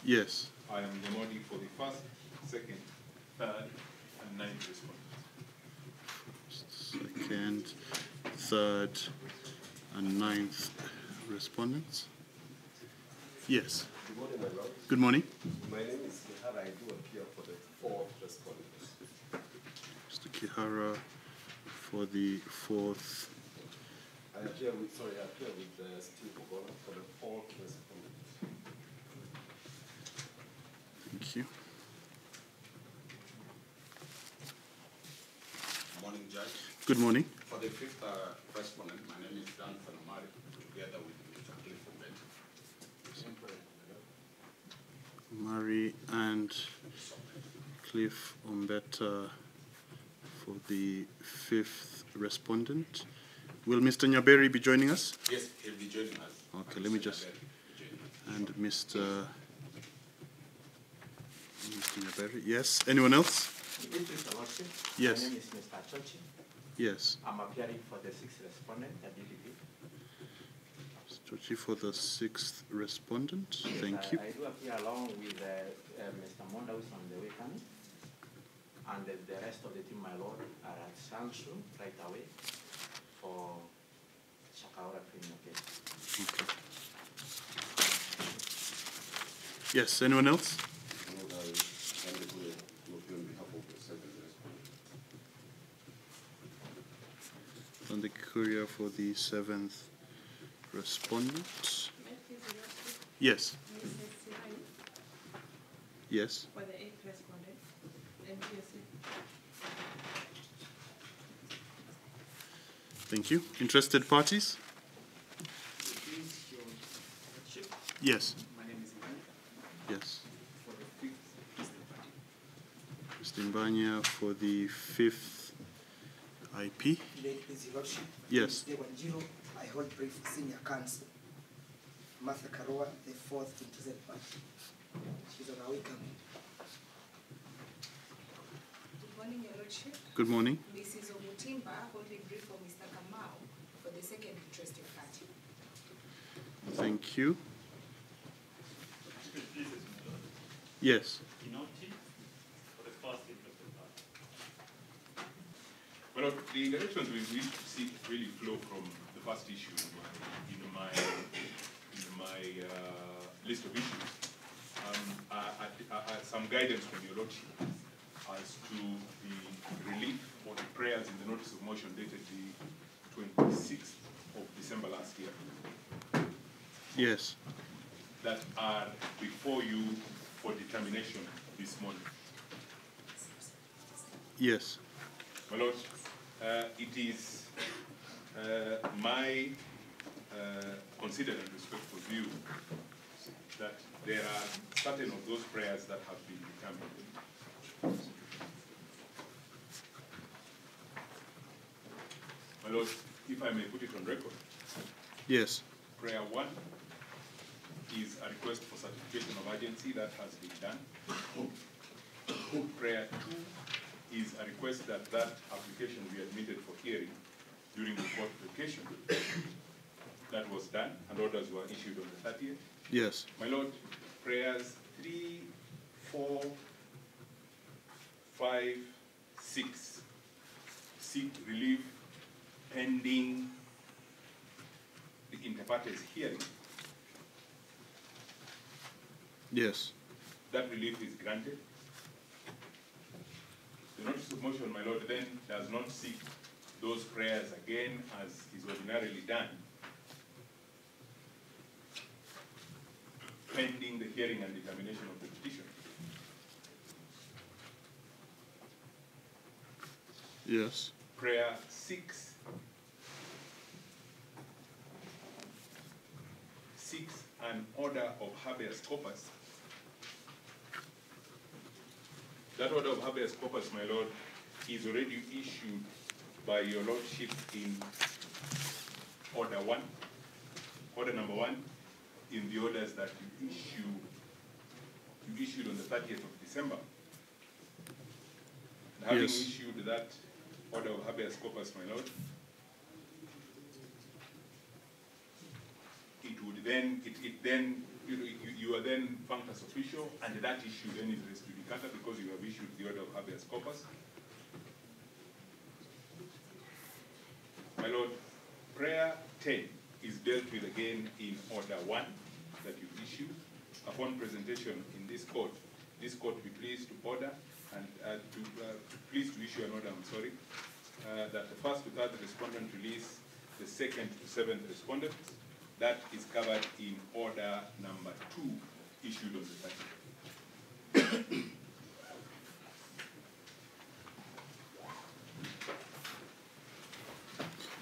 Yes. I am the body for the first, second, third, and ninth respondents. Second, third, and ninth respondents. Yes. Good morning, my lord. Good morning. My name is Kihara. I do appear for the fourth respondents. Mr. Kihara for the fourth. I appear with Steve Ogola for the fourth respondent. Thank you. Morning, Judge. Good morning. For the fifth respondent, my name is Dan Fanamari, together with Mr. Cliff Ombet. Mari and Cliff Ombeta for the fifth respondent. Will Mr. Nyaberi be joining us? Yes, he'll be joining us. Okay, let me just... And Mr. Nyaberi. Yes. Anyone else? Yes. My name is Mr. Chochi. Yes. I'm appearing for the sixth respondent, Ability. Chochi for the sixth respondent. Thank you. I do appear along with Mr. Monda, who is on the way coming. And the rest of the team, my lord, are at Sansu right away for Shakaura criminal case. Okay. Yes, anyone else? On the courier for the seventh respondent. Yes. Yes. For the eighth respondent, MPSA. Thank you. Interested parties? Yes. My name is Ivan. Yes. For the fifth Eastern Party. Mr. Mbanya for the fifth IP. His Lordship. Yes. I hold brief senior counsel. Martha Karoa, the fourth interested party. She's on our way coming. Good morning, Your Lordship. Good morning. Mrs. Omutimba holding brief for Mr. Kamau for the second interested party. Thank you. Yes. For the first interested party. Well, the directions we wish to see really flow from the first issue in my list of issues. Some guidance from Your Lordship as to the relief or the prayers in the notice of motion dated the 26th of December last year. Yes. That are before you for determination this morning. Yes. My Lord, it is my considered and respectful view that there are certain of those prayers that have been determined. My Lord, if I may put it on record. Yes. Prayer 1 is a request for certification of urgency that has been done. Prayer 2 is a request that application be admitted for hearing during the court vacation. That was done, and orders were issued on the 30th. Yes. My Lord, prayers 3, 4, 5, 6 seek relief pending the inter partes hearing. Yes. That relief is granted. The notice of motion, my Lord, then does not seek those prayers again as is ordinarily done, pending the hearing and determination of the petition. Yes. Prayer 6 seeks an order of habeas corpus. That order of habeas corpus, my Lord, is already issued by Your Lordship in order 1, order number 1, in the orders that you issued on the 30th of December. And having Yes. issued that order of habeas corpus, my Lord, it then you are then functus official, and that issue then is res judicata because you have issued the order of habeas corpus. My Lord, prayer 10 is dealt with again in order 1 that you issued. Upon presentation in this court be pleased to order and pleased to issue an order, that the first to third respondent release the second to seventh respondent. That is covered in order number 2 issued on the 30th.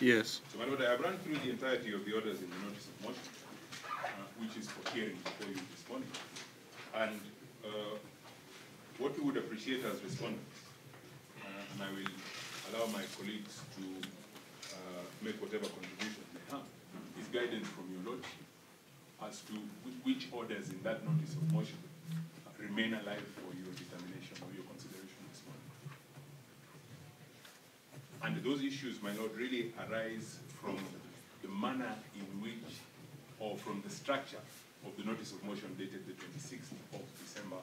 Yes. So, my Lord, I have run through the entirety of the orders in the notice of motion, which is for hearing before you this morning. And what we would appreciate as respondents, and I will allow my colleagues to make whatever contribution they have, is guidance from your Lordship as to which orders in that notice of motion remain alive for your determination or your consideration this morning. And those issues, my Lord, really arise from the manner in which, or from the structure of the notice of motion dated the 26th of December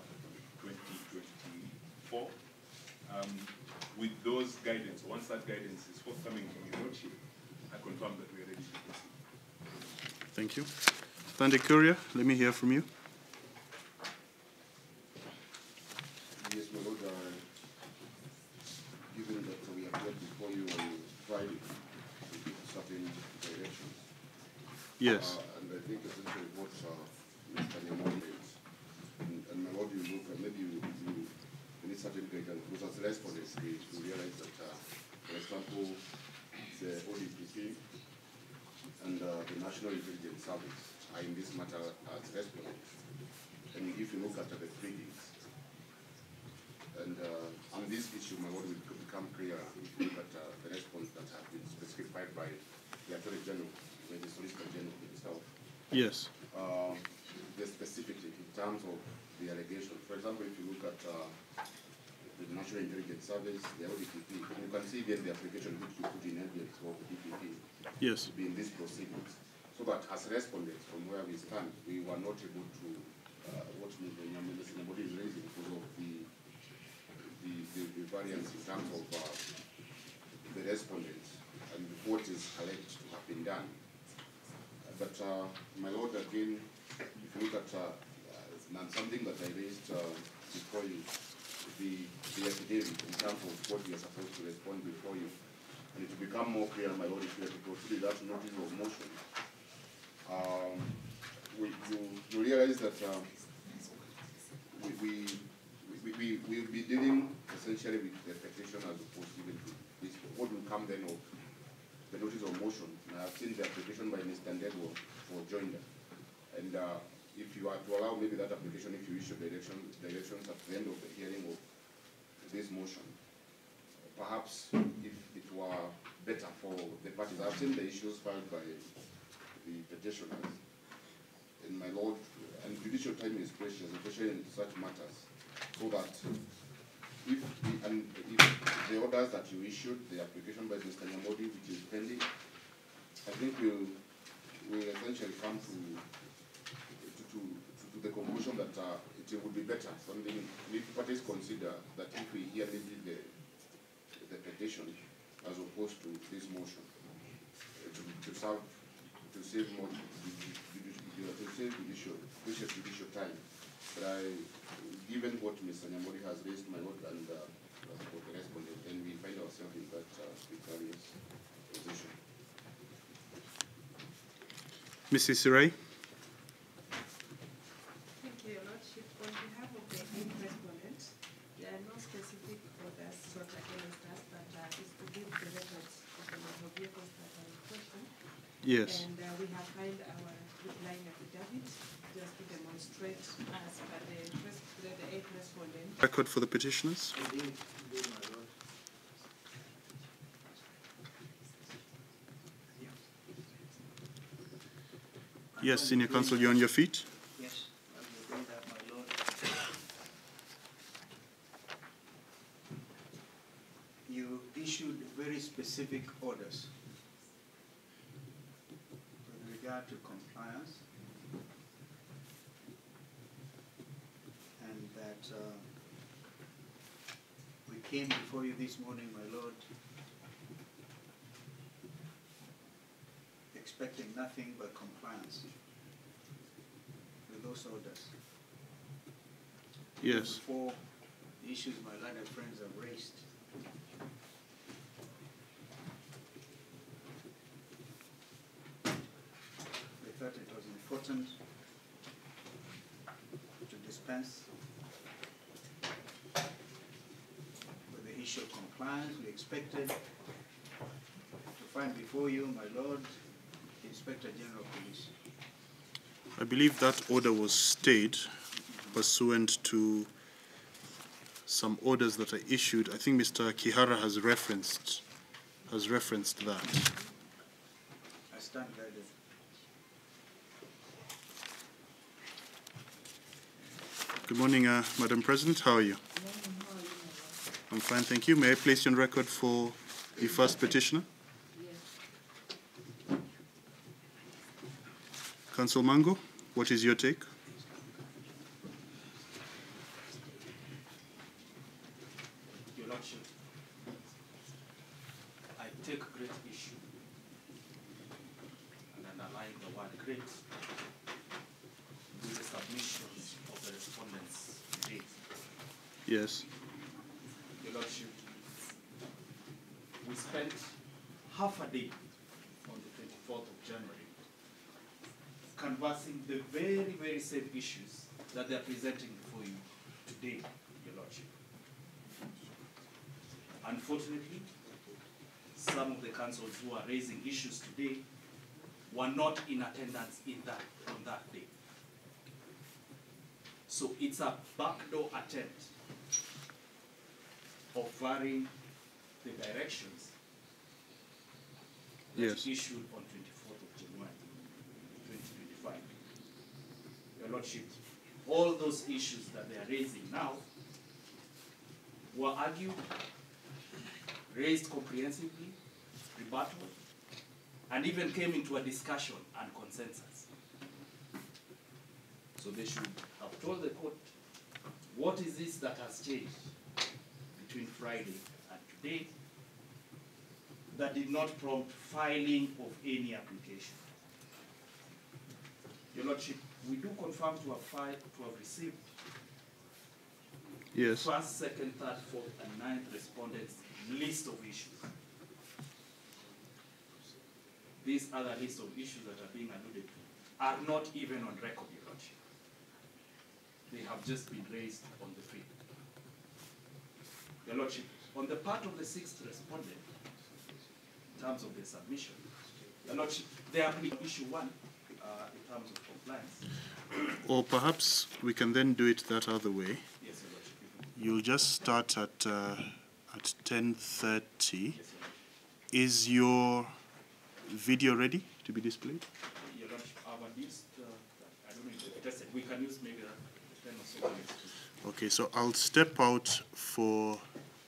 2024. With those guidance, once that guidance is forthcoming from your Lordship, I confirm that we are ready to proceed. Thank you. Thunder Courier, let me hear from you. Yes, my Lord, given that we appeared before you on Friday to give certain directions. Yes. And I think essentially what Mr. Nyamoni is, and my Lord, you look, maybe you need certain guidance, because as respondents, we realize that, for example, the ODPP and the National Intelligence Service are in this matter as respondents. And if you look at the pleadings, and on this issue, my Lord, will become clear if you look at the response that have been specified by the Attorney General, by the Solicitor General himself. Yes. The specificity in terms of the allegation. For example, if you look at the National Intelligence Service, the ODPP, you can see then the application which you put in evidence of the DPP Yes. to be in these proceedings. So that as respondents, from where we stand, we were not able to, what Mr. Nyamoni is raising because of the variance in terms of the respondents and what is alleged to have been done. But my Lord, again, if you look at something that I raised before you, the affidavit in terms of what we are supposed to respond before you, and it will become more clear, my Lord, if you have to proceed that notice of motion. You realize that we will be dealing essentially with the petition as opposed to this. What will come then of the notice of motion? And I have seen the application by Mr. Ndego for joinder. And if you are to allow maybe that application, if you issue directions at the end of the hearing of this motion, perhaps if it were better for the parties. I've seen the issues filed by the petitioners. And my Lord, and judicial time is precious, especially in such matters, so that if the orders that you issued, the application by Mr. Nyamoni, which is pending, I think will essentially come to the conclusion that it would be better. Something if parties consider that if we hear maybe the petition as opposed to this motion, to save judicial time. But given what Mr. Nyamoni has raised, my Lord, and for the respondent, then we find ourselves in that precarious position. Mrs. Ray. Thank you, Your Lordship. On behalf of the 8 respondents, there are no specific orders sought against us, but is to give the records of the motor vehicles that are in question. Yes. And we have filed our replying affidavit just to demonstrate as per the 8 respondents. Record for the petitioners. Indeed, my Lord. Yes, Senior Counsel, you're on your feet. Yes, I will agree that, my Lord. You issued very specific orders with regard to compliance that we came before you this morning, my Lord, expecting nothing but compliance with those orders. Yes. Before the issues my learned friends have raised, we thought it was important to dispense with the issue of compliance. We expected to find before you, my Lord, the Inspector General of Police. I believe that order was stayed pursuant to some orders that are issued. I think Mr. Kihara has referenced that. I stand guided. Good morning, Madam President. How are you? I'm fine, thank you. May I place you on record for the first petitioner? Council Mango, what is your take? Your Lordship, I take great issue and underline the word great with the submissions of the respondents today. Yes. Your Lordship, we spent half a day on the 24th of January canvassing the very, very same issues that they are presenting before you today, Your Lordship. Unfortunately, some of the councils who are raising issues today were not in attendance on that day. So it's a backdoor attempt of varying the directions that Yes. issued on 24th of January 2025. Your Lordship, all those issues that they are raising now were argued, raised comprehensively, rebutted, and even came into a discussion and consensus. So they should have told the court, what is this that has changed between Friday and today that did not prompt filing of any application? Your Lordship, we do confirm to have received Yes. first, second, third, fourth, and ninth respondents' list of issues. These other list of issues that are being alluded to are not even on record, Your Lordship. They have just been raised on the field. Your Lordship, on the part of the sixth respondent, in terms of the submission, Your Lordship, they are issue one in terms of compliance. Or perhaps we can then do it that other way. Yes, Your Lordship. You'll just start at 10:30. Yes, Your Lordship. Is your video ready to be displayed? Your Lordship, I've used, I don't know if it's tested. We can use maybe 10 or so minutes. Okay, so I'll step out for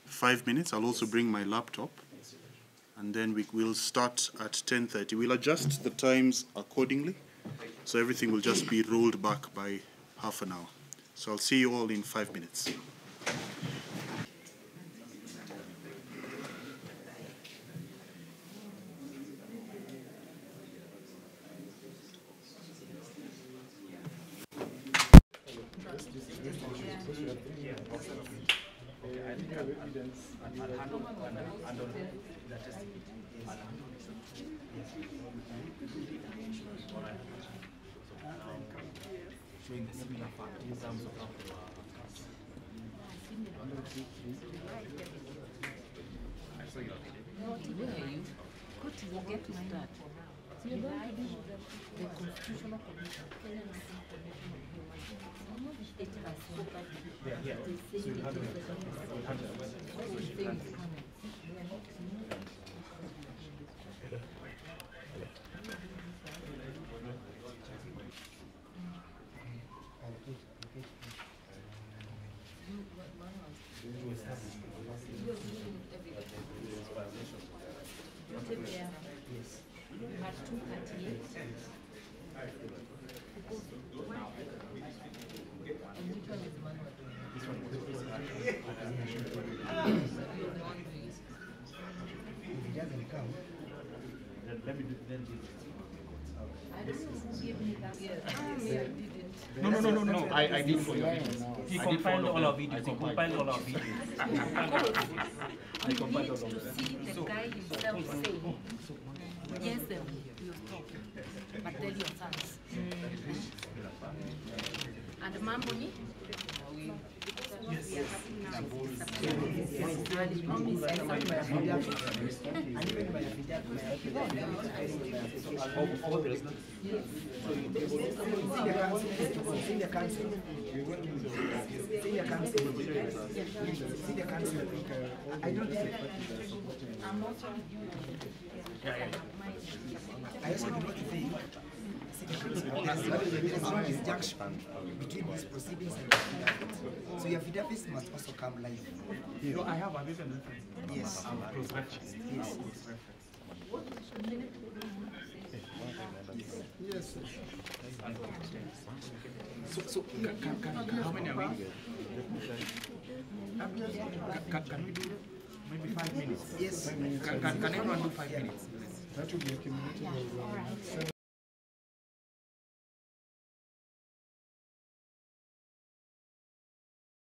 5 minutes. I'll also bring my laptop. Yes, Your Lordship. And then we'll start at 10:30. We'll adjust the times accordingly. So everything will just be rolled back by half an hour. So I'll see you all in 5 minutes. Showing the similar fact in terms of how they were. I saw your video. Not where you go to the get my dad. You don't read the Constitutional Commission. It has Yeah. So you have You had 238. And which one is manual? This one doesn't come, Let me do then. No. I did for you. He compiled all our videos. He compiled all our videos. I compiled all of them. To see the guy himself say, yes, you stop, but tell your sons. And Mamboni? Yes. I don't think I'm also I also do not think there is no disjunction between these proceedings and the affidavit. So your affidavit must also come live. No, I have a written reference. Yes. Cross-reference. Yes. Yes. So how many are we? Can we do maybe 5 minutes? Yes. Can everyone do 5 minutes? That would be accumulated over